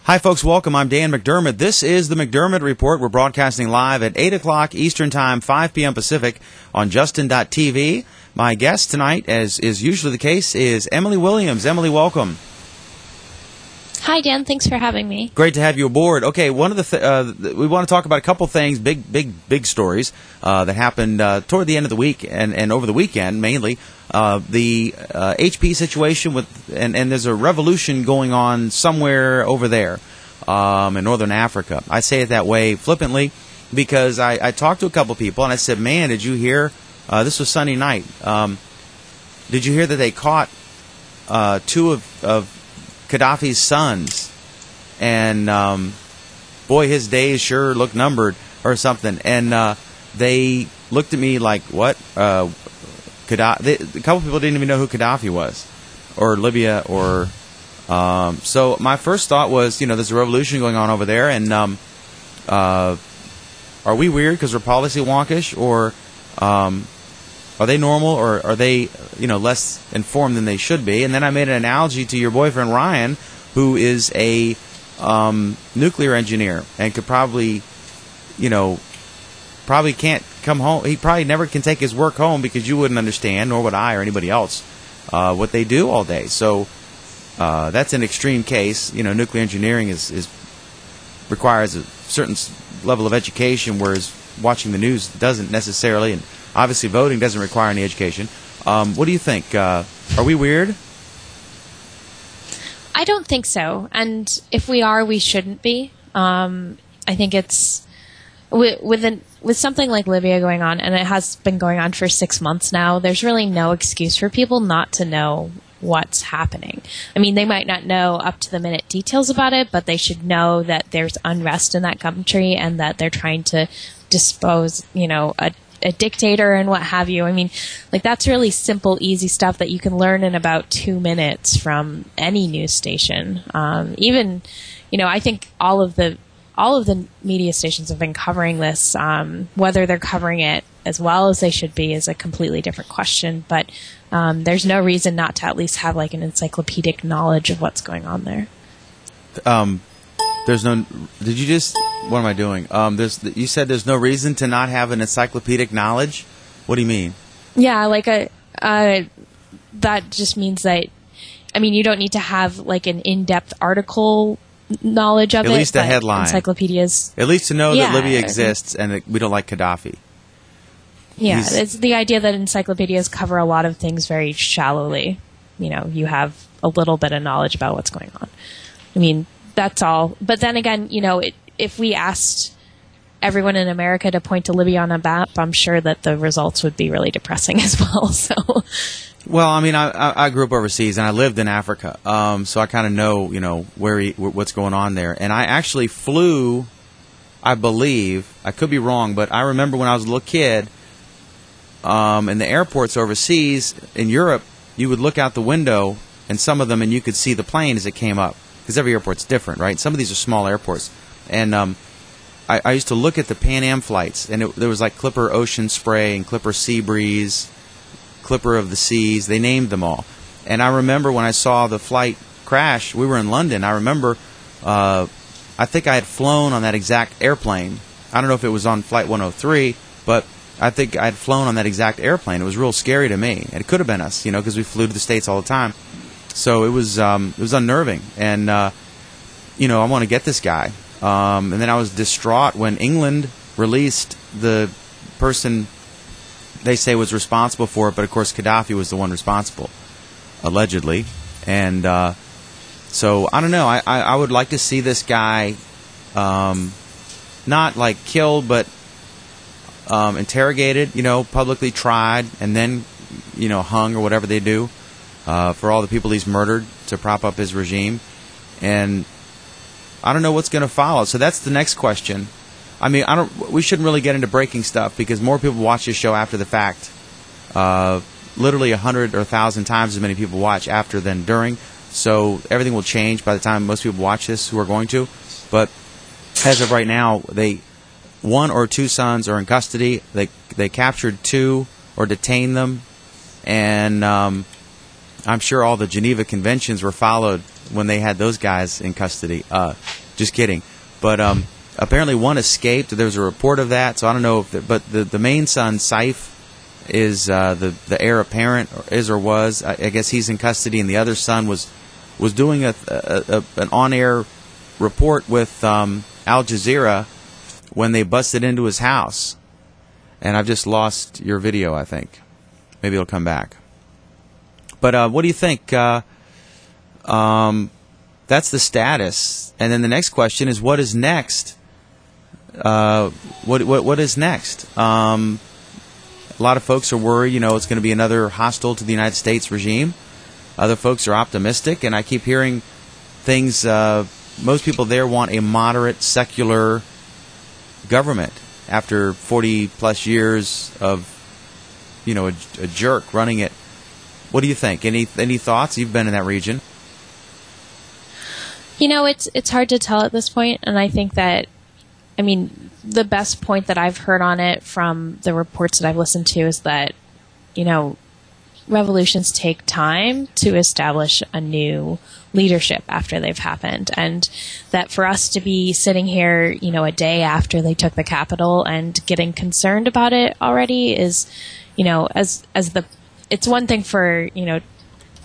Hi, folks. Welcome. I'm Dan McDermott. This is the McDermott Report. We're broadcasting live at 8 o'clock Eastern Time, 5 p.m. Pacific on Justin.tv. My guest tonight, as is usually the case, is Emily Williams. Emily, welcome. Hi, Dan. Thanks for having me. Great to have you aboard. Okay, one of the we want to talk about a couple things, big stories that happened toward the end of the week and over the weekend, mainly. The HP situation and there's a revolution going on somewhere over there in northern Africa. I say it that way flippantly because I talked to a couple people and I said, man, did you hear, this was Sunday night, did you hear that they caught two of Gaddafi's sons? And boy, his days sure look numbered or something. And they looked at me like, what? Gaddafi, a couple people didn't even know who Gaddafi was, or Libya, or so my first thought was, there's a revolution going on over there, and are we weird because we're policy wonkish, or are they normal, or are they less informed than they should be? And then I made an analogy to your boyfriend Ryan, who is a nuclear engineer and could probably can't come home. He probably never can take his work home because you wouldn't understand, nor would I or anybody else, what they do all day. So that's an extreme case. Nuclear engineering requires a certain level of education, whereas watching the news doesn't necessarily, and obviously voting doesn't require any education. What do you think? Are we weird? I don't think so. And if we are, we shouldn't be. I think it's with something like Libya going on, and it has been going on for 6 months now, there's really no excuse for people not to know what's happening. I mean, they might not know up to the minute details about it, but they should know that there's unrest in that country and that they're trying to dispose, a dictator and what have you. I mean, that's really simple, easy stuff that you can learn in about 2 minutes from any news station. Even, I think all of the media stations have been covering this. Whether they're covering it as well as they should be is a completely different question. But there's no reason not to at least have an encyclopedic knowledge of what's going on there. There's no. Did you just? What am I doing? You said there's no reason to not have an encyclopedic knowledge. What do you mean? Yeah, that just means that. I mean, you don't need to have an in-depth article knowledge of it. At least a headline. Encyclopedias. At least to know that Libya exists and that we don't like Gaddafi. Yeah, it's the idea that encyclopedias cover a lot of things very shallowly. You have a little bit of knowledge about what's going on. I mean, that's all. But then again, if we asked everyone in America to point to Libya on a map, I'm sure that the results would be really depressing as well. So. Well, I mean, I grew up overseas and I lived in Africa, so I kind of know, what's going on there. And I actually flew, I believe, I could be wrong, but I remember when I was a little kid, in the airports overseas in Europe, you would look out the window in some of them and you could see the plane as it came up, because every airport's different, right? Some of these are small airports, and I used to look at the Pan Am flights, and there was Clipper Ocean Spray and Clipper Sea Breeze, Clipper of the Seas, they named them all. And I remember when I saw the flight crash, we were in London, I remember, I think I had flown on that exact airplane. I don't know if it was on Flight 103, but I think I had flown on that exact airplane. It was real scary to me. And it could have been us, because we flew to the States all the time. So it was unnerving. And, I want to get this guy. And then I was distraught when England released the person they say was responsible for it, but of course Gaddafi was the one responsible, allegedly. And so I don't know. I would like to see this guy not killed, but interrogated, publicly tried, and then hung or whatever they do for all the people he's murdered to prop up his regime. And I don't know what's going to follow. So that's the next question. I mean, we shouldn't really get into breaking stuff because more people watch this show after the fact. Literally 100 or 1,000 times as many people watch after than during. So everything will change by the time most people watch this who are going to. But as of right now, one or two sons are in custody. They captured two or detained them. And I'm sure all the Geneva Conventions were followed when they had those guys in custody. Just kidding. But apparently one escaped. There was a report of that, so I don't know if. But the main son, Saif, is the heir apparent, or is or was. I guess he's in custody, and the other son was doing an on-air report with Al Jazeera when they busted into his house. And I've just lost your video, I think. Maybe it'll come back. But what do you think? That's the status. And then the next question is, what is next? What is next? A lot of folks are worried, it's going to be another hostile to the United States regime. Other folks are optimistic, and I keep hearing things. Most people there want a moderate, secular government after 40-plus years of, a jerk running it. What do you think? Any thoughts? You've been in that region. It's hard to tell at this point, and I think that, the best point that I've heard on it from the reports that I've listened to is that, revolutions take time to establish a new leadership after they've happened, and that for us to be sitting here, a day after they took the Capitol and getting concerned about it already is, it's one thing for,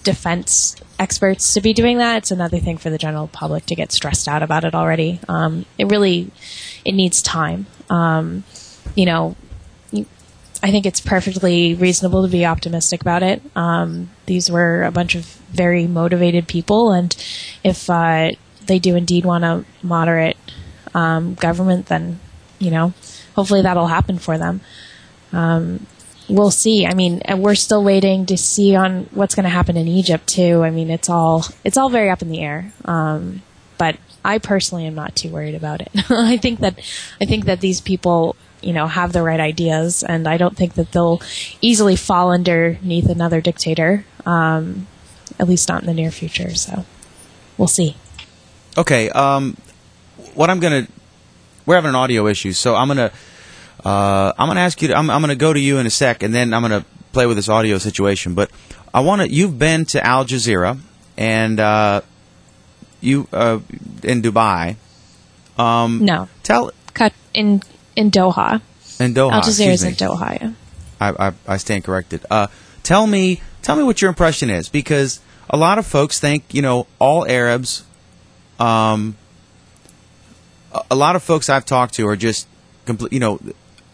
defense experts to be doing that. It's another thing for the general public to get stressed out about it already. It needs time. I think it's perfectly reasonable to be optimistic about it. These were a bunch of very motivated people, and if they do indeed want a moderate government, then, hopefully that'll happen for them. We'll see. We're still waiting to see on what's going to happen in Egypt too. It's all very up in the air. But I personally am not too worried about it. I think that these people, have the right ideas, and I don't think that they'll easily fall underneath another dictator. At least not in the near future. So we'll see. Okay. We're having an audio issue, so I'm gonna ask you. I'm gonna go to you in a sec, and then I'm gonna play with this audio situation. But you've been to Al Jazeera, and you in Dubai. No. In Doha. In Doha. Al Jazeera is in Doha. Yeah. I stand corrected. Tell me what your impression is, because a lot of folks think all Arabs. A lot of folks I've talked to are just complete.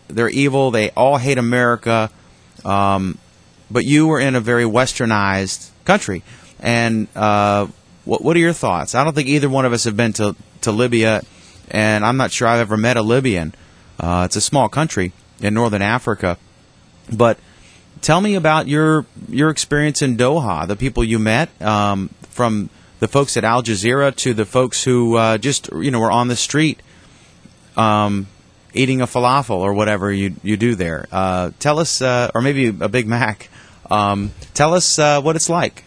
They're evil. They all hate America. But you were in a very westernized country, and what are your thoughts? I don't think either one of us have been to Libya, and I'm not sure I've ever met a Libyan. It's a small country in northern Africa. But tell me about your experience in Doha, the people you met, from the folks at Al Jazeera to the folks who just were on the street eating a falafel or whatever you do there. Tell us, or maybe a Big Mac. Tell us what it's like.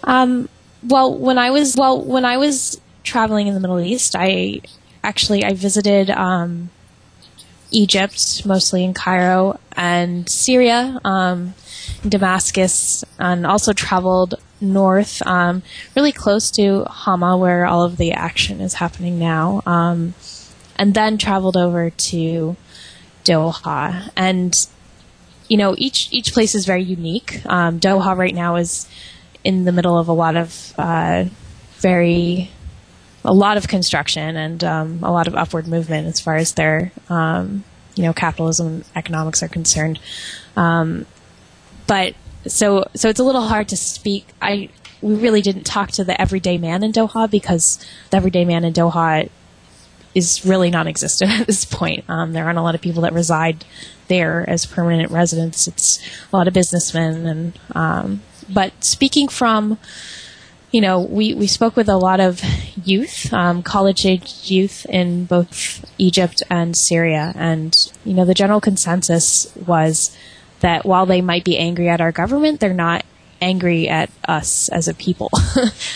Well, when I was traveling in the Middle East, I visited Egypt, mostly in Cairo, and Syria, Damascus, and also traveled north, really close to Hama, where all of the action is happening now, and then traveled over to Doha. And each place is very unique. Doha right now is in the middle of a lot of construction and a lot of upward movement as far as their capitalism and economics are concerned. But so it's a little hard to speak. We really didn't talk to the everyday man in Doha, because the everyday man in Doha is really non-existent at this point. There aren't a lot of people that reside there as permanent residents. It's a lot of businessmen, and but speaking from, we spoke with a lot of youth, college-age youth in both Egypt and Syria, and the general consensus was that while they might be angry at our government, they're not angry at us as a people,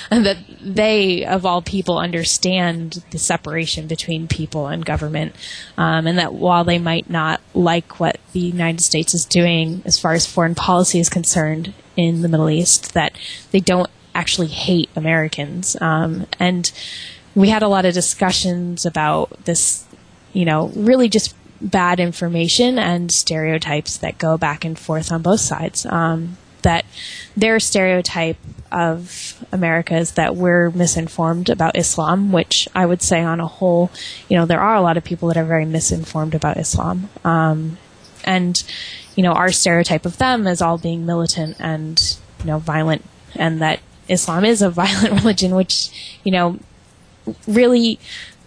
and that they, of all people, understand the separation between people and government, and that while they might not like what the United States is doing as far as foreign policy is concerned in the Middle East, that they don't actually hate Americans. And we had a lot of discussions about this, really just bad information and stereotypes that go back and forth on both sides. That their stereotype of America is that we're misinformed about Islam, which I would say on a whole, there are a lot of people that are very misinformed about Islam. And our stereotype of them is all being militant and, violent, and that Islam is a violent religion, which, really,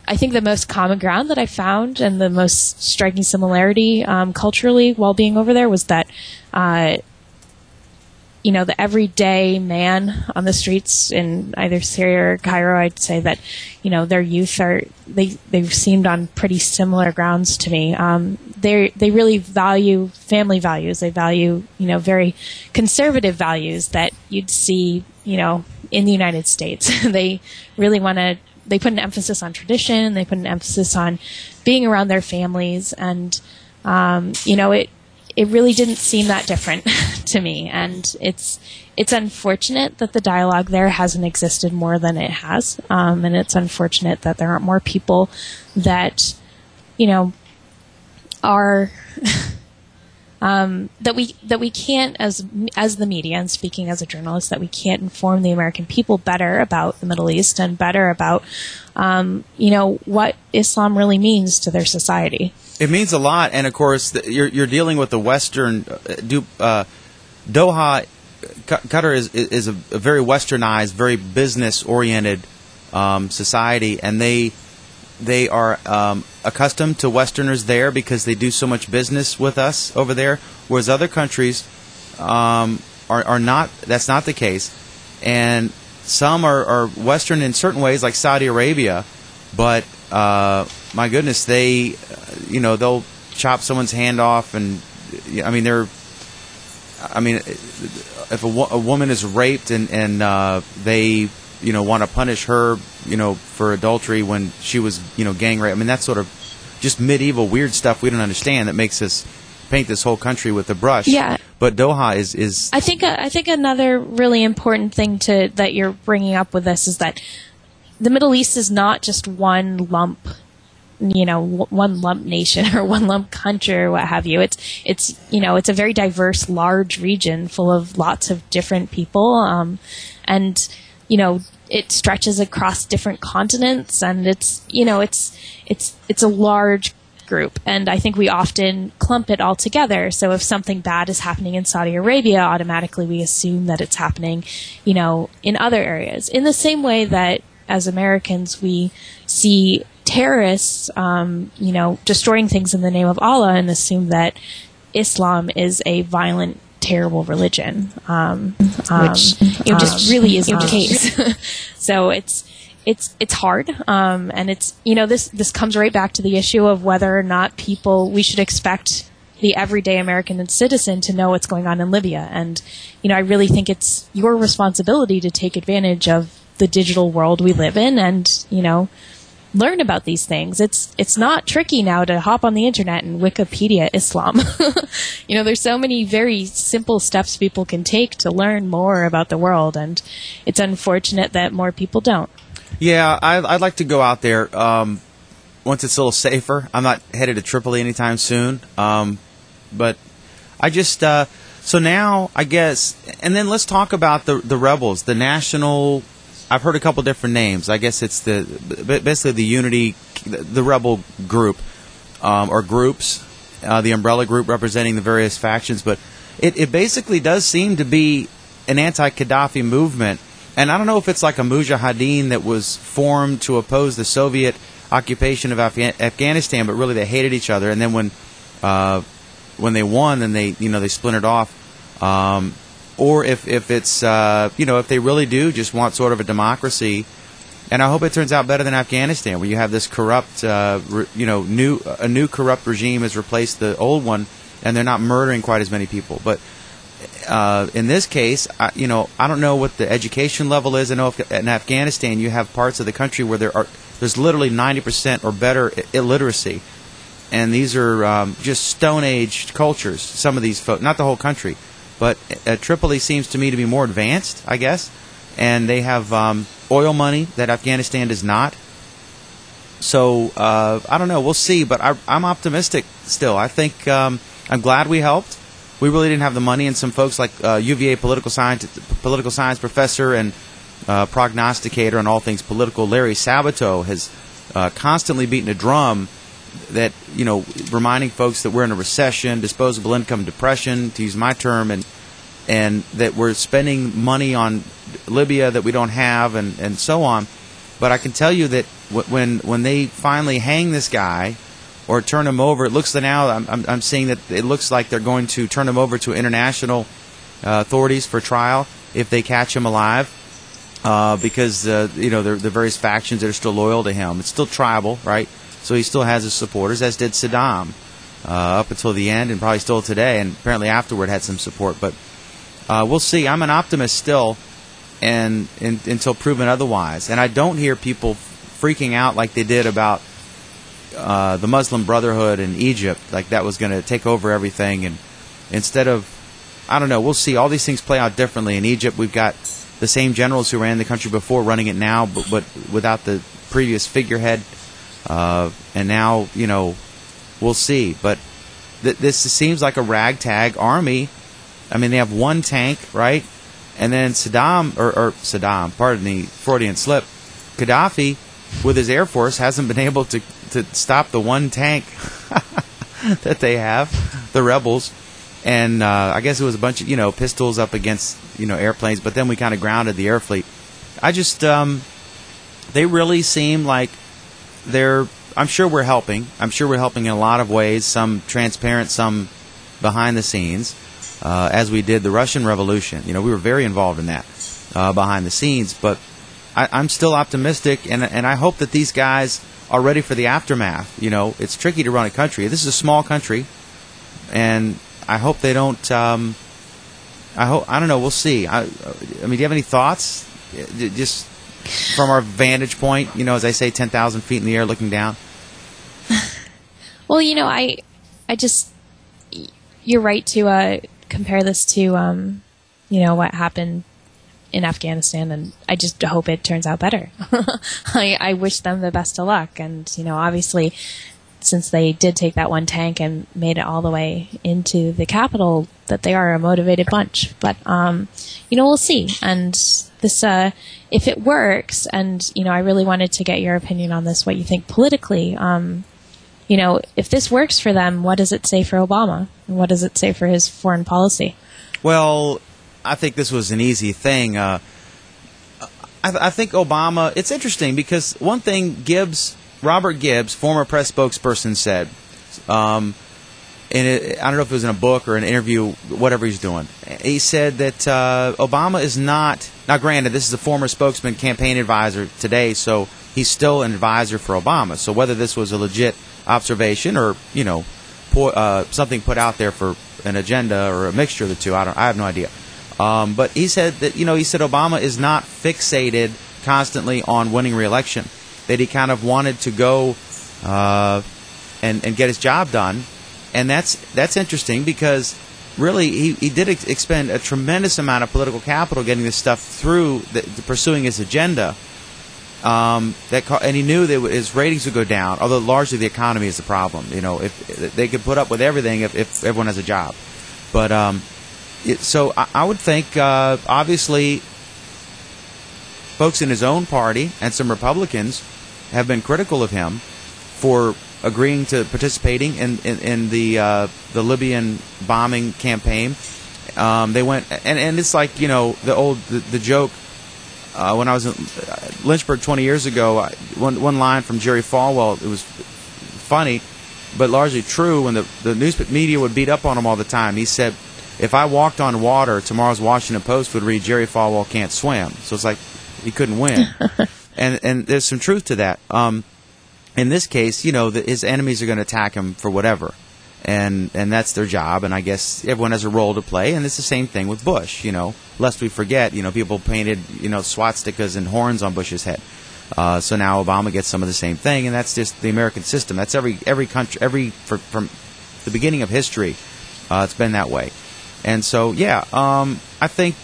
I think the most common ground that I found and the most striking similarity culturally while being over there was that, the everyday man on the streets in either Syria or Cairo, I'd say that, their youth they've seemed on pretty similar grounds to me. They really value family values. They value, very conservative values that you'd see, in the United States. They really they put an emphasis on tradition. They put an emphasis on being around their families. And, it really didn't seem that different to me. And it's unfortunate that the dialogue there hasn't existed more than it has. And it's unfortunate that there aren't more people that, are, that we can't, as the media, and speaking as a journalist, that we can't inform the American people better about the Middle East and better about, what Islam really means to their society. It means a lot, and of course, you're dealing with the Western Doha. Qatar is a very westernized, very business-oriented society, and they are accustomed to Westerners there because they do so much business with us over there, whereas other countries are not. That's not the case, and some are Western in certain ways, like Saudi Arabia, but my goodness, they'll chop someone's hand off, and if a woman is raped and they want to punish her for adultery when she was gang raped, that's sort of just medieval weird stuff we don't understand that makes us paint this whole country with a brush. Yeah. But Doha is I think another really important thing that you're bringing up with this is that the Middle East is not just one lump, one lump nation or one lump country or what have you. It's a very diverse, large region full of lots of different people, and it stretches across different continents, and it's a large group, and I think we often clump it all together. So if something bad is happening in Saudi Arabia, automatically we assume that it's happening, in other areas. In the same way that as Americans we see terrorists, destroying things in the name of Allah and assume that Islam is a violent, terrible religion, which just really isn't the case. So it's hard, and it's this comes right back to the issue of whether or not we should expect the everyday American citizen to know what's going on in Libya. And I really think it's your responsibility to take advantage of the digital world we live in and learn about these things. It's not tricky now to hop on the internet and Wikipedia Islam. There's so many very simple steps people can take to learn more about the world, and it's unfortunate that more people don't. Yeah, I'd like to go out there once it's a little safer. I'm not headed to Tripoli anytime soon, but I just so now I guess, and then let's talk about the rebels, the national. I've heard a couple different names. I guess it's basically the unity, the rebel group or groups, the umbrella group representing the various factions. But it basically does seem to be an anti-Gaddafi movement. And I don't know if it's like a mujahideen that was formed to oppose the Soviet occupation of Afghanistan, but really they hated each other. And then when they won, then they splintered off. Or if it's if they really do just want sort of a democracy, and I hope it turns out better than Afghanistan, where you have this corrupt, new corrupt regime has replaced the old one, and they're not murdering quite as many people. But in this case, I don't know what the education level is. I know in Afghanistan you have parts of the country where there's literally 90% or better illiteracy, and these are just Stone Age cultures. Some of these folks, not the whole country. But Tripoli seems to me to be more advanced, I guess. and they have oil money that Afghanistan does not. So I don't know. We'll see, but I'm optimistic still. I think I'm glad we helped. We really didn't have the money, and some folks like UVA political science professor and prognosticator on all things political, Larry Sabato, has constantly beaten a drum that, reminding folks that we're in a recession, disposable income depression, to use my term, and that we're spending money on Libya that we don't have, and so on. But I can tell you that when they finally hang this guy or turn him over, it looks now I'm seeing that it looks like they're going to turn him over to international authorities for trial if they catch him alive, because the various factions that are still loyal to him. It's still tribal, right? So he still has his supporters, as did Saddam up until the end, and probably still today, and apparently afterward had some support. But we'll see. I'm an optimist still, and until proven otherwise. And I don't hear people freaking out like they did about the Muslim Brotherhood in Egypt, like that was going to take over everything. And instead of, I don't know, we'll see. All these things play out differently. In Egypt, we've got the same generals who ran the country before running it now, but without the previous figurehead. And now, we'll see. But this seems like a ragtag army. I mean, they have one tank, right? And then Saddam, pardon the Freudian slip, Gaddafi, with his Air Force, hasn't been able to stop the one tank that they have, the rebels. And I guess it was a bunch of, pistols up against, airplanes. But then we kind of grounded the air fleet. I just, they really seem like I'm sure we're helping. I'm sure we're helping in a lot of ways, some transparent, some behind the scenes, as we did the Russian Revolution. We were very involved in that behind the scenes. But I'm still optimistic, and I hope that these guys are ready for the aftermath. It's tricky to run a country. This is a small country, and I hope they don't. I don't know. We'll see. I mean, do you have any thoughts? Just from our vantage point, as I say, 10,000 feet in the air, looking down. Well, I just, you're right to compare this to, what happened in Afghanistan, and I just hope it turns out better. I wish them the best of luck, and obviously, since they did take that one tank and made it all the way into the capital, that they are a motivated bunch. But we'll see. And this, if it works, and I really wanted to get your opinion on this, what you think politically. If this works for them, what does it say for Obama? And what does it say for his foreign policy? Well, I think this was an easy thing. I think Obama, it's interesting because one thing Robert Gibbs, former press spokesperson, said, and I don't know if it was in a book or an interview, whatever he's doing, he said that Obama is not, now granted, this is a former spokesman, campaign advisor today, so he's still an advisor for Obama. So whether this was a legit observation or, something put out there for an agenda or a mixture of the two, I have no idea. But he said that, Obama is not fixated constantly on winning re-election, that he kind of wanted to go and get his job done. And that's interesting because really he did expend a tremendous amount of political capital getting this stuff through, pursuing his agenda. And he knew that his ratings would go down, although largely the economy is the problem. If they could put up with everything if everyone has a job. But so I would think, obviously, folks in his own party and some Republicans have been critical of him for agreeing to participating in the Libyan bombing campaign. They went, and it's like, the joke. When I was in Lynchburg 20 years ago, one line from Jerry Falwell, it was funny, but largely true, when the news media would beat up on him all the time. He said, if I walked on water, tomorrow's Washington Post would read, Jerry Falwell can't swim. So it's like he couldn't win. and there's some truth to that. In this case, his enemies are going to attack him for whatever. And that's their job, and I guess everyone has a role to play, and it's the same thing with Bush, lest we forget, people painted, swastikas and horns on Bush's head. So now Obama gets some of the same thing, and that's just the American system. That's every country, from the beginning of history, it's been that way. And so, I think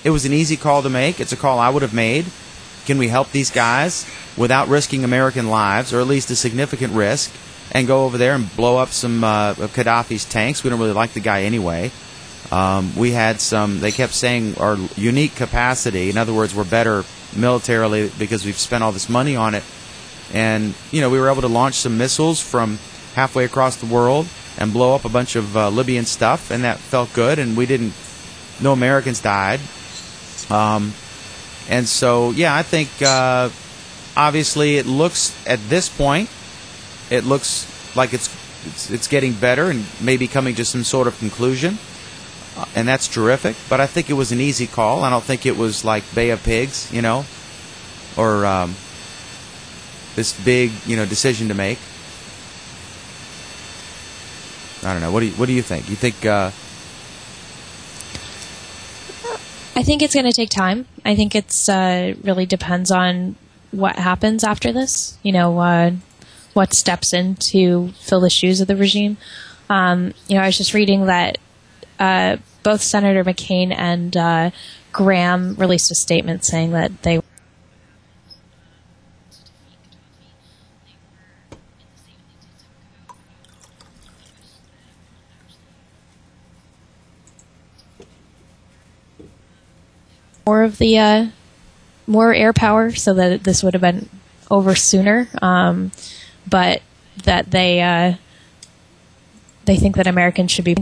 it was an easy call to make. It's a call I would have made. Can we help these guys without risking American lives, or at least a significant risk, and go over there and blow up some of Gaddafi's tanks? We don't really like the guy anyway. We had some, they kept saying, our unique capacity. In other words, we're better militarily because we've spent all this money on it. And, we were able to launch some missiles from halfway across the world and blow up a bunch of Libyan stuff, and that felt good, and no Americans died. And so, I think, obviously, it looks, at this point, it looks like it's getting better and maybe coming to some sort of conclusion. And that's terrific. But I think it was an easy call. I don't think it was like Bay of Pigs, or this big, decision to make. I don't know. What do you think? You think? I think it's going to take time. I think it's really depends on what happens after this. What steps in to fill the shoes of the regime. I was just reading that both Senator McCain and Graham released a statement saying that they more of the more air power, so that this would have been over sooner. But that they think that Americans should be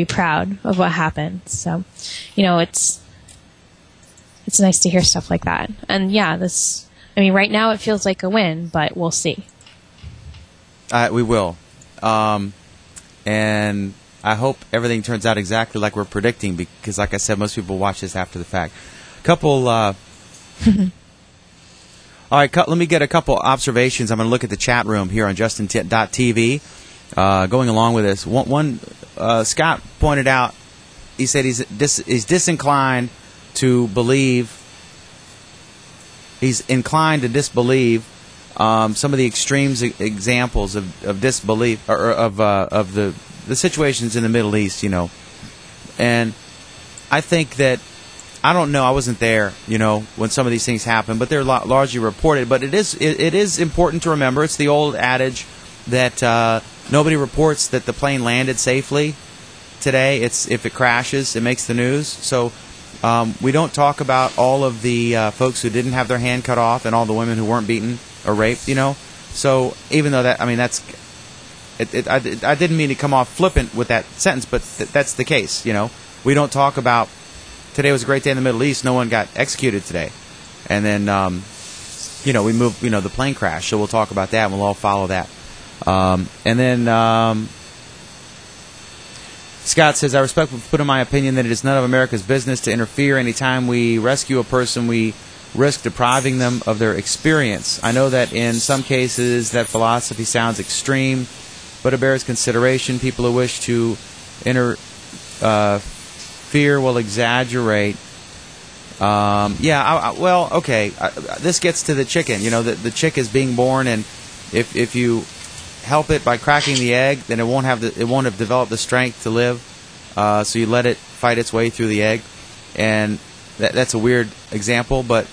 proud of what happened. So, it's nice to hear stuff like that. And right now it feels like a win, but we'll see. We will, and I hope everything turns out exactly like we're predicting, because, like I said, most people watch this after the fact. All right, let me get a couple observations. I'm going to look at the chat room here on Justin.tv. Going along with this, one Scott pointed out, he said he's disinclined to believe. He's inclined to disbelieve some of the extremes examples of disbelief, or of the situations in the Middle East, And I think that, I don't know, I wasn't there, when some of these things happen, but they're largely reported. But it is important to remember, it's the old adage that nobody reports that the plane landed safely today. It's if it crashes, it makes the news. So we don't talk about all of the folks who didn't have their hand cut off and all the women who weren't beaten or raped, So even though that, that's... I didn't mean to come off flippant with that sentence, but that's the case, We don't talk about, today was a great day in the Middle East, no one got executed today. And then, we moved, the plane crash, so we'll talk about that, and we'll all follow that. And then Scott says, I respectfully put in my opinion that it is none of America's business to interfere. Anytime we rescue a person, we risk depriving them of their experience. I know that in some cases that philosophy sounds extreme, but it bears consideration. People who wish to fear will exaggerate. Okay. This gets to the chicken. The chick is being born, and if you help it by cracking the egg, then it won't have developed the strength to live. So you let it fight its way through the egg, and that's a weird example, but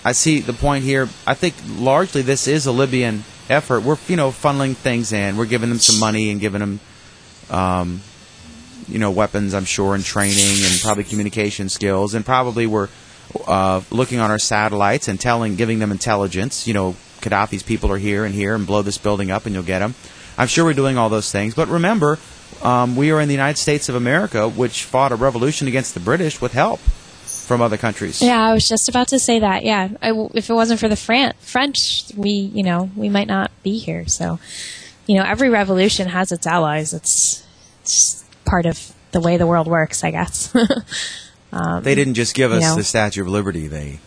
I see the point here. I think largely this is a Libyan effort. We're funneling things in. We're giving them some money and giving them weapons, I'm sure, and training and probably communication skills, and probably we're looking on our satellites and giving them intelligence. Gaddafi's people are here and blow this building up and you'll get them. I'm sure we're doing all those things. But remember, we are in the United States of America, which fought a revolution against the British with help from other countries. Yeah, I was just about to say that. Yeah, if it wasn't for the French, we might not be here. So, every revolution has its allies. It's part of the way the world works, I guess. They didn't just give us the Statue of Liberty. They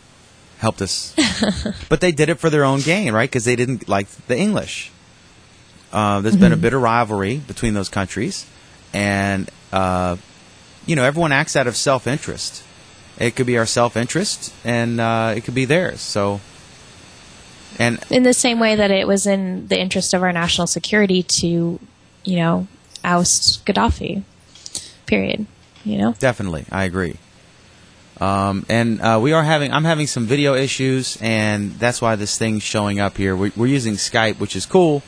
helped us. But they did it for their own gain, right? Because they didn't like the English. There's been a bitter rivalry between those countries. And, everyone acts out of self-interest. It could be our self-interest, and it could be theirs. So, and in the same way that it was in the interest of our national security to, oust Gaddafi. Period. Definitely, I agree. I'm having some video issues, and that's why this thing's showing up here. We're using Skype, which is cool,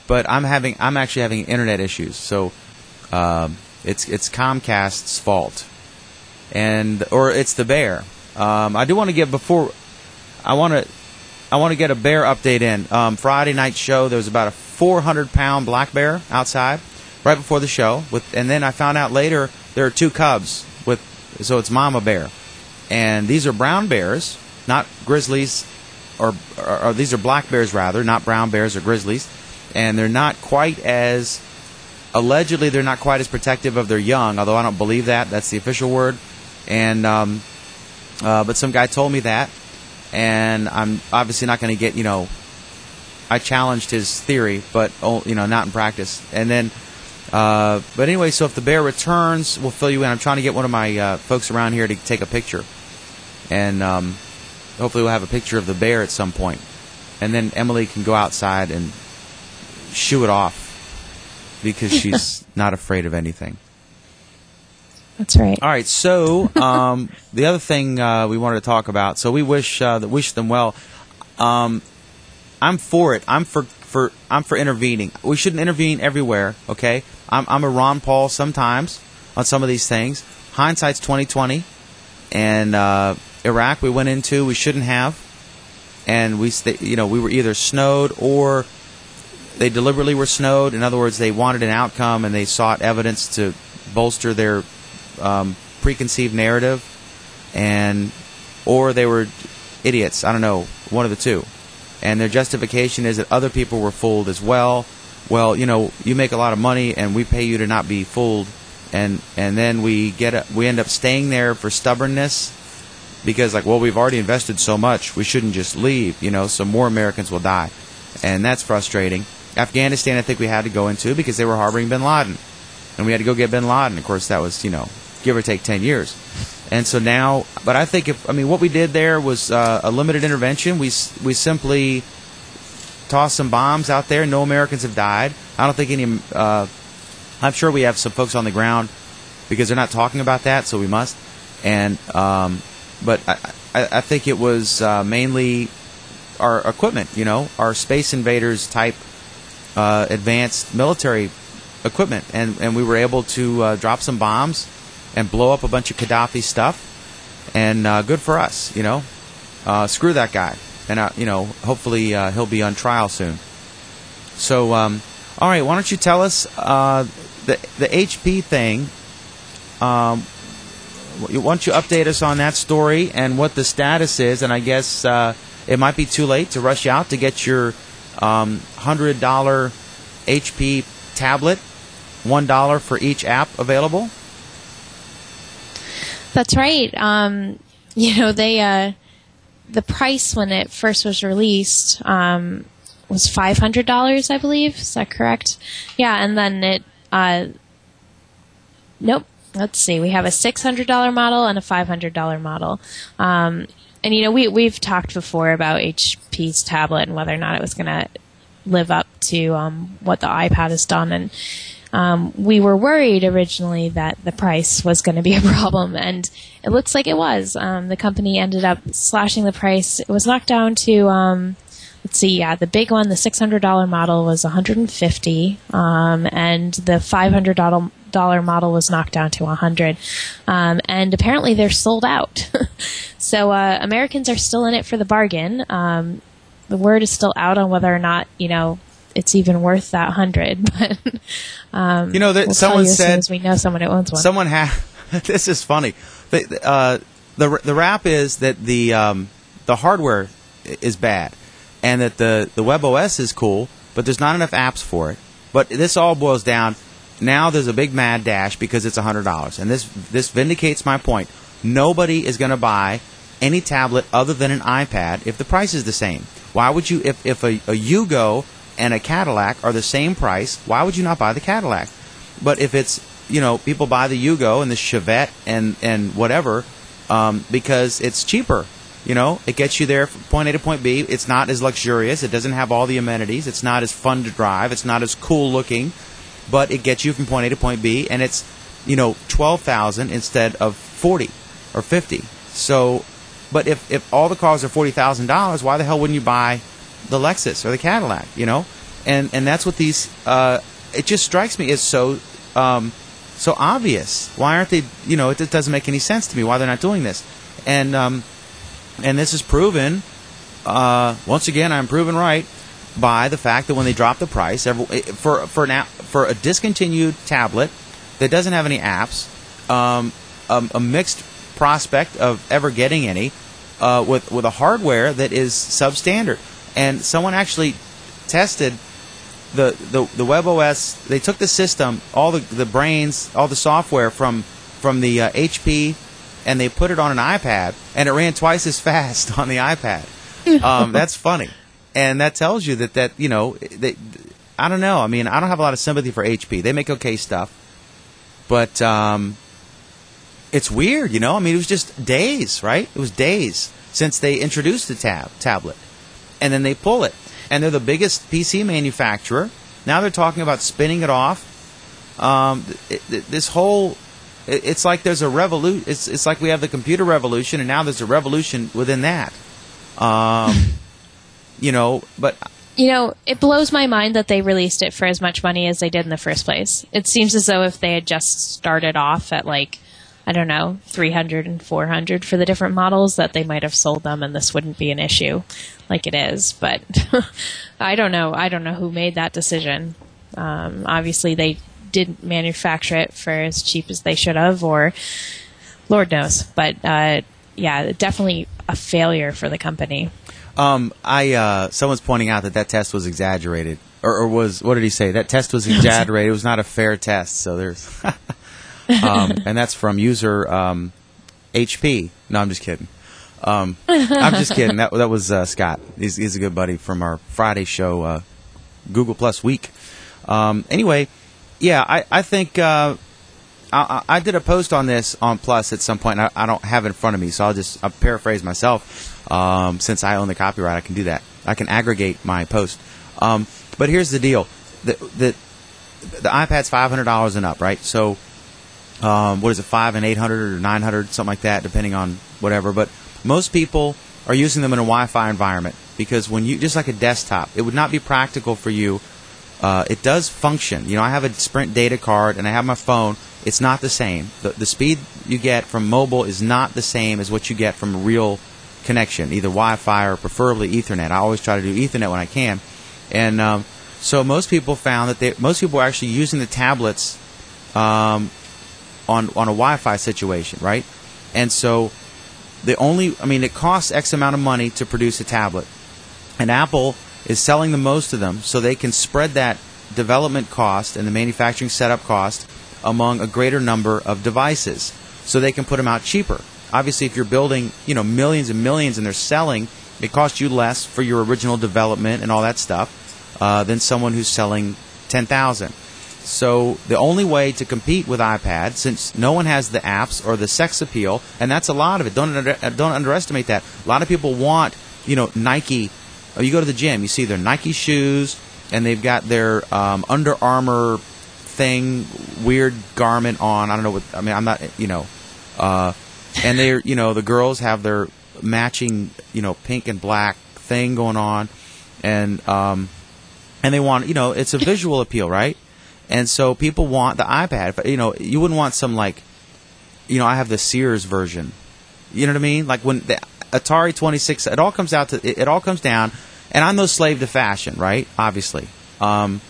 but I'm actually having internet issues. So it's Comcast's fault, or it's the bear. I do want to get I want to get a bear update in. Friday night show, there was about a 400-pound black bear outside right before the show, and then I found out later there are 2 cubs so it's mama bear. And these are brown bears, not grizzlies, or these are black bears rather, not brown bears or grizzlies. And they're not quite as, allegedly they're not quite as protective of their young, although I don't believe that. That's the official word. And but some guy told me that, and I'm obviously not going to get, I challenged his theory, but not in practice. And then but anyway, so if the bear returns, we'll fill you in. I'm trying to get one of my folks around here to take a picture. And hopefully we'll have a picture of the bear at some point. And then Emily can go outside and shoo it off because she's not afraid of anything. That's right. All right, so the other thing we wanted to talk about, so we wish them well. I'm for it. I'm for intervening. We shouldn't intervene everywhere, okay? I'm a Ron Paul sometimes on some of these things. Hindsight's 20/20, and Iraq we went into, we shouldn't have, and we were either snowed or they deliberately were snowed. In other words, they wanted an outcome and they sought evidence to bolster their preconceived narrative, or they were idiots. I don't know, one of the two. And their justification is that other people were fooled as well. Well, you make a lot of money, and we pay you to not be fooled, and then we end up staying there for stubbornness, because we've already invested so much, we shouldn't just leave. So more Americans will die, and that's frustrating. Afghanistan, I think we had to go into because they were harboring Bin Laden, and we had to go get Bin Laden. Of course, that was give or take 10 years. And so now, but I think what we did there was a limited intervention. We simply tossed some bombs out there. No Americans have died. I don't think any. I'm sure we have some folks on the ground because they're not talking about that, so we must. And but I think it was mainly our equipment. Our Space Invaders type advanced military equipment, and we were able to drop some bombs and blow up a bunch of Gaddafi stuff, and good for us, screw that guy, and hopefully he'll be on trial soon. So, all right, why don't you tell us the HP thing? Why don't you update us on that story and what the status is? And I guess it might be too late to rush out to get your $100 HP tablet, $1 for each app available. That's right. They the price when it first was released was $500, I believe. Is that correct? Yeah, and then it. Nope. Let's see. We have a $600 model and a $500 model. And we've talked before about HP's tablet and whether or not it was going to live up to what the iPad has done, and we were worried originally that the price was going to be a problem, and it looks like it was. The company ended up slashing the price. It was knocked down to, the big one, the $600 model was $150, and the $500 model was knocked down to $100, and apparently they're sold out. So Americans are still in it for the bargain. The word is still out on whether or not, it's even worth that $100, but we'll someone said, as soon as we know someone who owns one. Someone this is funny. The rap is that the hardware is bad, and that the WebOS is cool, but there's not enough apps for it. But this all boils down. Now there's a big mad dash because it's $100, and this vindicates my point. Nobody is going to buy any tablet other than an iPad if the price is the same. Why would you, if a Yugo and a Cadillac are the same price, why would you not buy the Cadillac? But if it's, people buy the Yugo and the Chevette and whatever, because it's cheaper. It gets you there from point A to point B. It's not as luxurious. It doesn't have all the amenities. It's not as fun to drive. It's not as cool looking, but it gets you from point A to point B, and it's, $12,000 instead of $40 or $50. So, but if all the cars are $40,000, why the hell wouldn't you buy the Lexus or the Cadillac? And that's what these. It just strikes me as so obvious. Why aren't they? It doesn't make any sense to me why they're not doing this. And this is proven. Once again, I'm proven right by the fact that when they drop the price for a discontinued tablet that doesn't have any apps, a mixed prospect of ever getting any, with a hardware that is substandard. And someone actually tested the WebOS. They took the system, all the brains, all the software from the HP, and they put it on an iPad, and it ran twice as fast on the iPad. That's funny. And that tells you that I don't know. I mean, I don't have a lot of sympathy for HP. They make okay stuff. But it's weird, I mean, it was just days, right? It was days since they introduced the tablet. And then they pull it. And they're the biggest PC manufacturer. Now they're talking about spinning it off. It's like there's a revolution. It's like we have the computer revolution, and now there's a revolution within that. But it blows my mind that they released it for as much money as they did in the first place. It seems as though if they had just started off at I don't know, 300 and 400 for the different models, that they might have sold them and this wouldn't be an issue like it is. But I don't know. I don't know who made that decision. Obviously, they didn't manufacture it for as cheap as they should have, or Lord knows. But yeah, definitely a failure for the company. Someone's pointing out that test was exaggerated, or was, what did he say? That test was exaggerated. It was not a fair test. So there's, and that's from user HP. No, I'm just kidding. I'm just kidding. That was Scott. He's a good buddy from our Friday show, Google Plus Week. Anyway, yeah, I think I did a post on this on Plus at some point. I don't have it in front of me, so I'll paraphrase myself. Since I own the copyright, I can do that. I can aggregate my post. But here's the deal: the iPad's $500 and up, right? So, what is it, $500 and $800 or $900, something like that, depending on whatever. But most people are using them in a Wi-Fi environment because when you, just like a desktop, it would not be practical for you. It does function. I have a Sprint data card and I have my phone. It's not the same. The speed you get from mobile is not the same as what you get from a real connection, either Wi-Fi or preferably Ethernet. I always try to do Ethernet when I can. And so most people found that most people are actually using the tablets on a Wi-Fi situation, right? And so it costs X amount of money to produce a tablet. And Apple is selling the most of them so they can spread that development cost and the manufacturing setup cost among a greater number of devices so they can put them out cheaper. Obviously, if you're building, millions and millions and they're selling, it costs you less for your original development and all that stuff than someone who's selling 10,000. So the only way to compete with iPad, since no one has the apps or the sex appeal, and that's a lot of it. Don't underestimate that. A lot of people want, Nike. You go to the gym, you see their Nike shoes, and they've got their Under Armour thing, weird garment on. I don't know what. I mean, I'm not, and they're, the girls have their matching, pink and black thing going on, and they want, it's a visual appeal, right? And so people want the iPad. You wouldn't want some I have the Sears version. You know what I mean? Like when the Atari 26, it all comes down, and I'm no slave to fashion, right? Obviously. And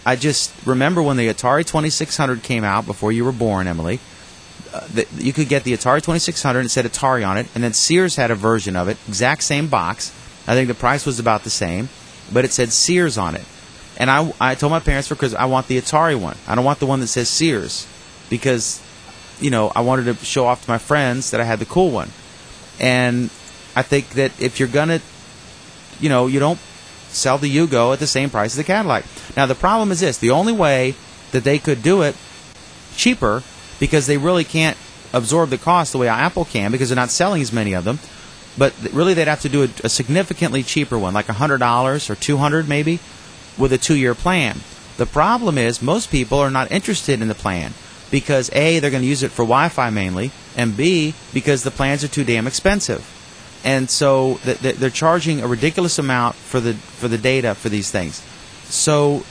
I just remember when the Atari 2600 came out before you were born, Emily. You could get the Atari 2600 and it said Atari on it, and then Sears had a version of it, exact same box. I think the price was about the same, but it said Sears on it. And I told my parents for Christmas, I want the Atari one. I don't want the one that says Sears, because, I wanted to show off to my friends that I had the cool one. And I think that if you're gonna, you don't sell the Yugo at the same price as the Cadillac. Now the problem is this: the only way that they could do it cheaper, because they really can't absorb the cost the way Apple can, because they're not selling as many of them. But really, they'd have to do a significantly cheaper one, like $100 or $200 maybe, with a 2-year plan. The problem is most people are not interested in the plan because A, they're going to use it for Wi-Fi mainly, and B, because the plans are too damn expensive. And so they're charging a ridiculous amount for the data for these things. So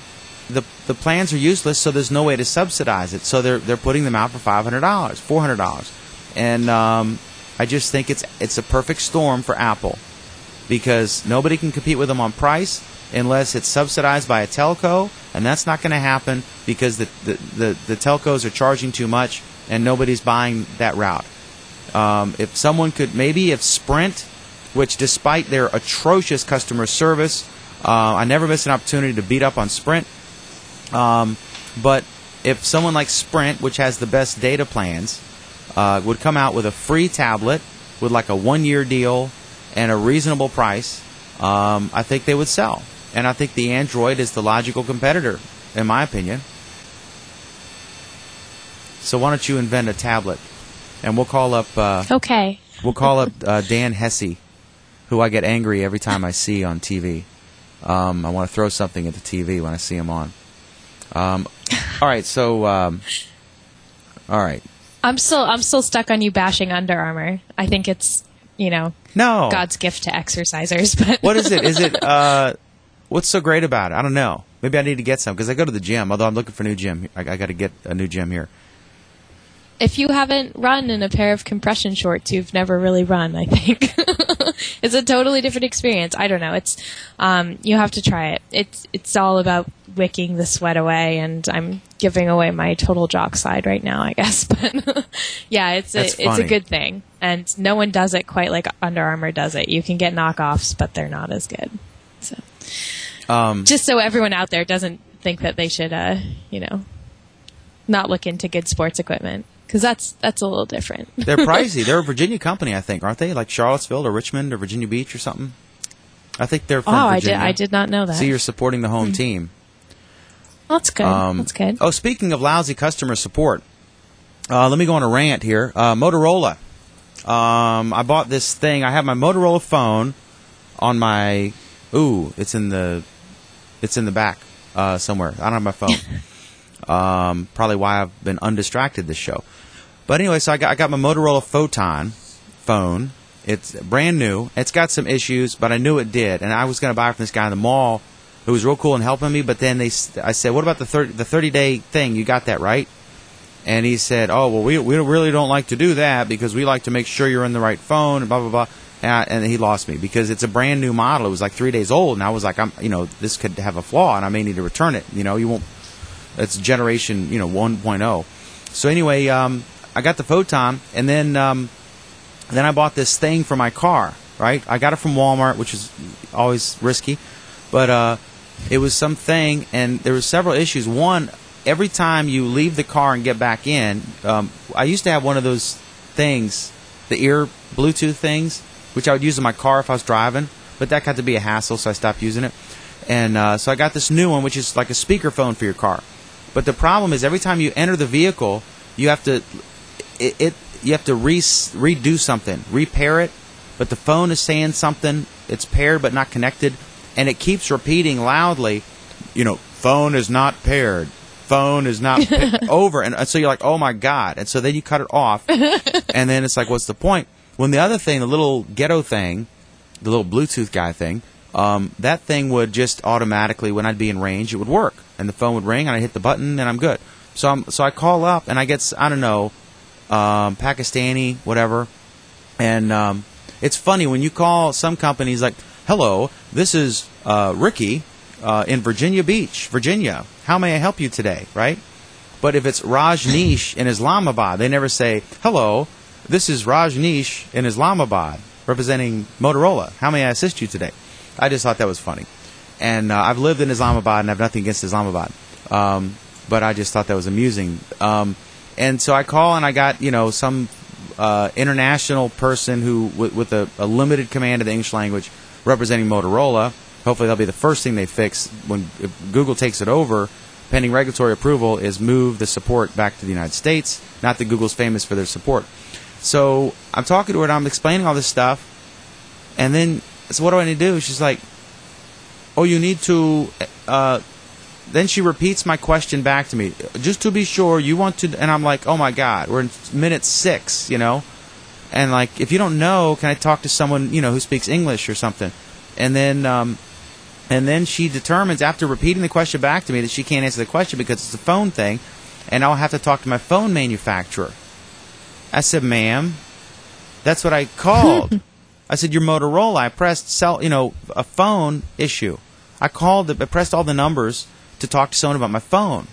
the plans are useless, so there's no way to subsidize it. So they're putting them out for $500, $400. And I just think it's a perfect storm for Apple, because nobody can compete with them on price unless it's subsidized by a telco, and that's not going to happen because the telcos are charging too much and nobody's buying that route. If someone could, maybe if Sprint, which despite their atrocious customer service, I never miss an opportunity to beat up on Sprint, but if someone like Sprint, which has the best data plans, would come out with a free tablet with like a 1-year deal and a reasonable price, I think they would sell. And I think the Android is the logical competitor, in my opinion. So why don't you invent a tablet, and we'll call up. Okay. We'll call up Dan Hesse, who I get angry every time I see on TV. I want to throw something at the TV when I see him on. All right. So. All right. I'm still stuck on you bashing Under Armour. I think it's no God's gift to exercisers. But what is it? Is it what's so great about it? I don't know. Maybe I need to get some because I go to the gym. Although I'm looking for a new gym, I got to get a new gym here. If you haven't run in a pair of compression shorts, you've never really run, I think. It's a totally different experience. I don't know. It's you have to try it. It's all about wicking the sweat away, and I'm giving away my total jock side right now, I guess. But yeah, it's a good thing, and no one does it quite like Under Armour does it. You can get knockoffs, but they're not as good. So just so everyone out there doesn't think that they should, not look into good sports equipment. Because that's a little different. They're pricey. They're a Virginia company, I think, aren't they? Like Charlottesville or Richmond or Virginia Beach or something? I think they're from Virginia. I did not know that. So you're supporting the home team. Well, that's good. That's good. Oh, speaking of lousy customer support, let me go on a rant here. Motorola. I bought this thing. I have my Motorola phone on my... Ooh, it's in the back somewhere. I don't have my phone. Probably why I've been undistracted this show. But anyway, so I got my Motorola Photon phone. It's brand new. It's got some issues, but I knew it did. And I was going to buy it from this guy in the mall who was real cool and helping me. But then I said, what about the 30-day thing? You got that, right? And he said, oh, well, we really don't like to do that because we like to make sure you're in the right phone and blah, blah, blah. And he lost me because it's a brand new model. It was like 3 days old. And I was like, this could have a flaw and I may need to return it. You won't. It's generation, 1.0. So anyway, I got the Photon, and then I bought this thing for my car, right? I got it from Walmart, which is always risky, but it was some thing, and there were several issues. One, every time you leave the car and get back in, I used to have one of those things, the ear Bluetooth things, which I would use in my car if I was driving, but that got to be a hassle, so I stopped using it. And so I got this new one, which is like a speakerphone for your car. But the problem is every time you enter the vehicle, you have to redo something, repair it. But the phone is saying something, it's paired but not connected, and it keeps repeating loudly, phone is not paired, phone is not over, and so you're like, oh my god, and so then you cut it off, and then it's like, what's the point? When the other thing, the little ghetto thing, the little Bluetooth guy thing. That thing would just automatically, when I'd be in range, it would work, and the phone would ring, and I hit the button, and I'm good. So I call up, and I get, I don't know, Pakistani, whatever, and it's funny when you call some companies like, hello, this is Ricky in Virginia Beach, Virginia. How may I help you today, right? But if it's Rajneesh in Islamabad, they never say, hello, this is Rajneesh in Islamabad, representing Motorola. How may I assist you today? I just thought that was funny. And I've lived in Islamabad and I have nothing against Islamabad. But I just thought that was amusing. And so I call and I got, some international person who with a limited command of the English language representing Motorola. Hopefully that'll be the first thing they fix if Google takes it over. Pending regulatory approval is move the support back to the United States. Not that Google's famous for their support. So I'm talking to her and I'm explaining all this stuff. And then... So what do I need to do? She's like, oh, you need to then she repeats my question back to me. Just to be sure, you want to... And I'm like, oh, my God, we're in minute 6, you know? And, like, if you don't know, can I talk to someone, you know, who speaks English or something? And then she determines, after repeating the question back to me, that she can't answer the question because it's a phone thing, and I'll have to talk to my phone manufacturer. I said, ma'am, that's what I called. I said, your Motorola. I pressed a phone issue. I pressed all the numbers to talk to someone about my phone.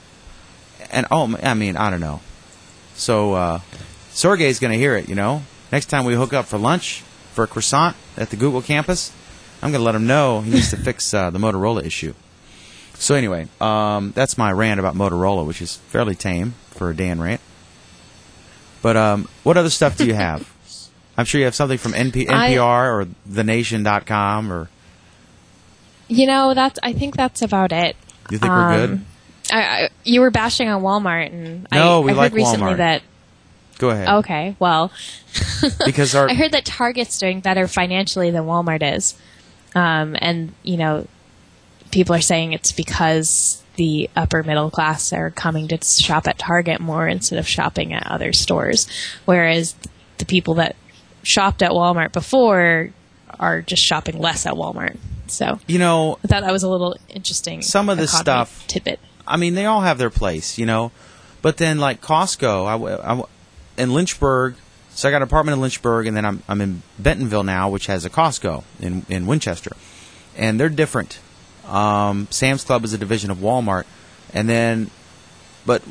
And, I don't know. So, Sergey's going to hear it, you know. Next time we hook up for lunch, for a croissant at the Google campus, I'm going to let him know he needs to fix the Motorola issue. So anyway, that's my rant about Motorola, which is fairly tame for a Dan rant. But what other stuff do you have? I'm sure you have something from NPR or TheNation.com or... You know, I think that's about it. You think we're good? You were bashing on Walmart, and no, we I like heard recently Walmart. that... Go ahead. Okay, well... Because I heard that Target's doing better financially than Walmart is. And, you know, people are saying it's because the upper middle class are coming to shop at Target more instead of shopping at other stores. Whereas the people that shopped at Walmart before are just shopping less at Walmart. So, you know, I thought that was a little interesting. Some of this stuff, tidbit. I mean, they all have their place, you know. But then, like Costco, in Lynchburg, so I got an apartment in Lynchburg, and then I'm in Bentonville now, which has a Costco in Winchester, and they're different. Sam's Club is a division of Walmart, but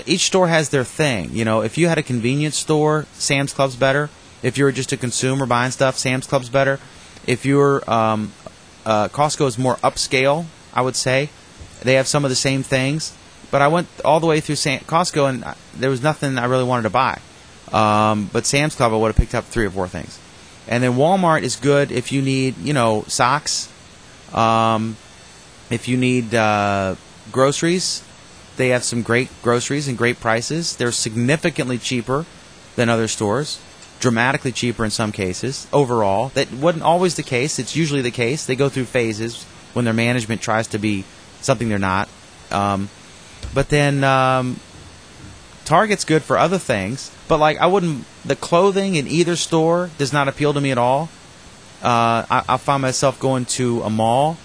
each store has their thing. You know, if you had a convenience store, Sam's Club's better. If you were just a consumer buying stuff, Sam's Club's better. If you're Costco is more upscale, I would say. They have some of the same things, but I went all the way through Costco, and there was nothing I really wanted to buy. But Sam's Club, I would have picked up 3 or 4 things. And then Walmart is good if you need, you know, socks. If you need groceries, they have some great groceries and great prices. They're significantly cheaper than other stores. Dramatically cheaper in some cases. Overall, that wasn't always the case. It's usually the case. They go through phases when their management tries to be something they're not. But then Target's good for other things. But like the clothing in either store does not appeal to me at all. I find myself going to a mall,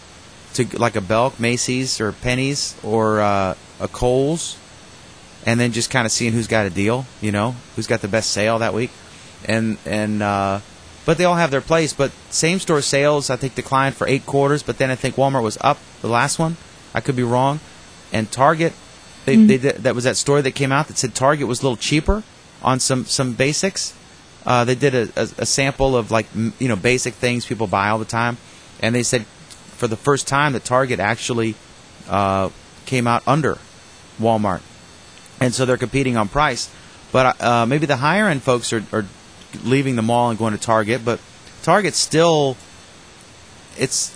to like a Belk, Macy's, or Penny's, or a Kohl's, and then just kind of seeing who's got a deal, you know, who's got the best sale that week. But they all have their place. But same store sales, I think, declined for 8 quarters. But then I think Walmart was up the last one. I could be wrong. And Target, they did, that was that story that came out that said Target was a little cheaper on some basics. They did a sample of, like, you know, basic things people buy all the time, and they said for the first time that Target actually came out under Walmart, and so they're competing on price. But maybe the higher end folks are leaving the mall and going to Target, but Target still, it's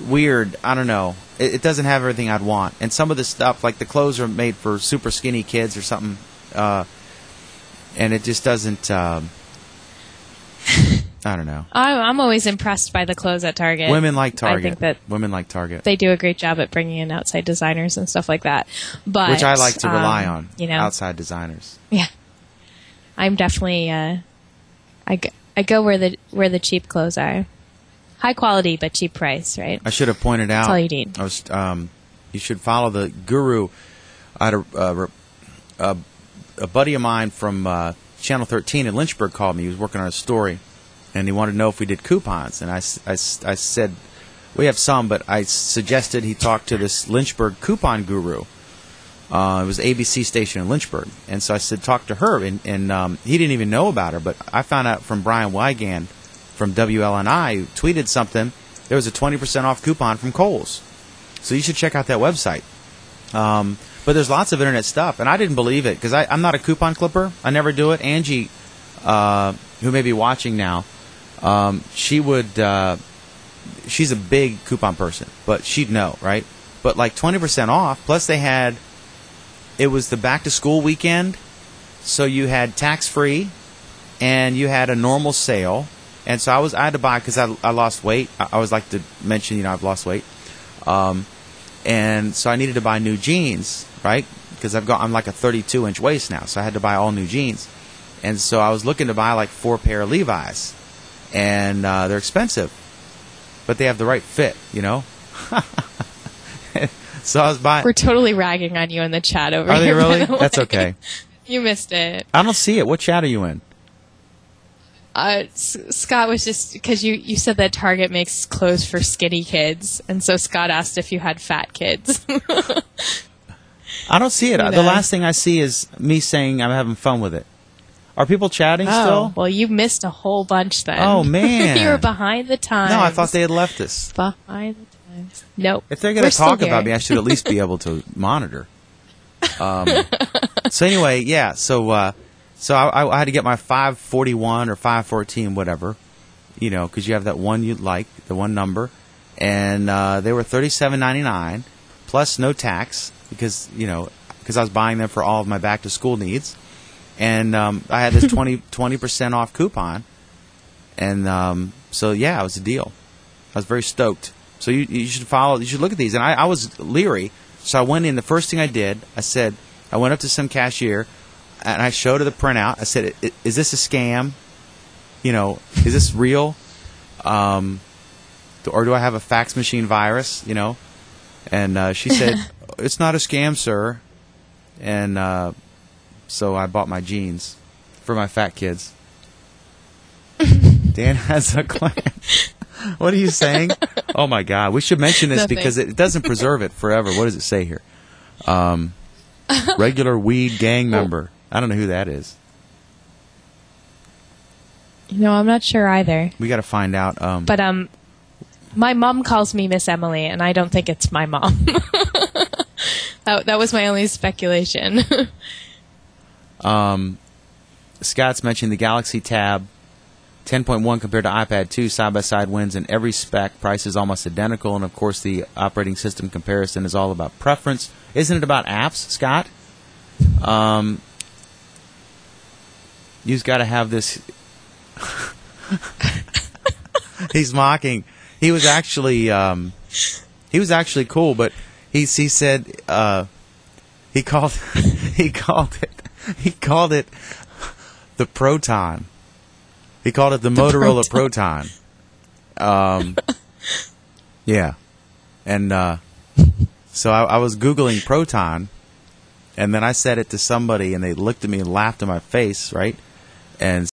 weird. I don't know. It doesn't have everything I'd want, and some of the stuff, like the clothes, are made for super skinny kids or something, and it just doesn't. I don't know. I'm always impressed by the clothes at Target. Women like Target. I think that women like Target. They do a great job at bringing in outside designers and stuff like that. But which I like to rely on. You know, outside designers. Yeah, I'm definitely. I go where the cheap clothes are. High quality but cheap price, right? I should have pointed out. That's all you need. You should follow the guru. I had a buddy of mine from Channel 13 in Lynchburg called me. He was working on a story, and he wanted to know if we did coupons. And I said, we have some, but I suggested he talk to this Lynchburg coupon guru. It was an ABC station in Lynchburg. And so I said, talk to her. And he didn't even know about her, but I found out from Brian Wygand from WLNI, who tweeted something. There was a 20% off coupon from Kohl's. So you should check out that website. But there's lots of internet stuff, and I didn't believe it because I'm not a coupon clipper. I never do it. Angie, who may be watching now, she would. She's a big coupon person, but she'd know, right? But like 20% off. Plus, it was the back to school weekend, so you had tax free, and you had a normal sale, and so I had to buy because I lost weight. I always like to mention, I've lost weight. And so I needed to buy new jeans, right? Because I'm like a 32-inch waist now, so I had to buy all new jeans. And so I was looking to buy like 4 pair of Levi's, and they're expensive, but they have the right fit, you know. So I was buying. We're totally ragging on you in the chat over Are here. they really? By the way. That's okay. You missed it. I don't see it. What chat are you in? Scott was just because you said that Target makes clothes for skinny kids, and so Scott asked if you had fat kids. I don't see it. You know. The last thing I see is me saying I'm having fun with it. Are people chatting still? Well, you missed a whole bunch then. Oh, man. You were behind the times. No, I thought they had left us. Behind the times. Nope. If they're going to talk about me, I should at least be able to monitor. So anyway, yeah. So I had to get my 541 or 514, whatever, you know, because you have that one you like, the one number, and they were $37.99 plus no tax because I was buying them for all of my back to school needs, and I had this 20% off coupon, and so yeah, it was a deal. I was very stoked. So you should follow. You should look at these, and I was leery. So I went in. The first thing I did, I went up to some cashier, and I showed her the printout. I said, "Is this a scam? You know, is this real? Or do I have a fax machine virus? You know?" And she said, "It's not a scam, sir." And so I bought my jeans for my fat kids. Dan has a clan. What are you saying? Oh my God! We should mention this Nothing. because it doesn't preserve it forever. What does it say here? Regular weed gang member. I don't know who that is. I'm not sure either. We got to find out. But my mom calls me Miss Emily, and I don't think it's my mom. That was my only speculation. Scott's mentioned the Galaxy Tab 10.1 compared to iPad 2 side-by-side wins in every spec. Price is almost identical, and of course the operating system comparison is all about preference. Isn't it about apps, Scott? You've got to have this. He's mocking. He was actually cool, but he said he called it the Proton. He called it the Motorola Proton. Yeah. And so I was Googling Proton, and then I said it to somebody, and they looked at me and laughed in my face, right? And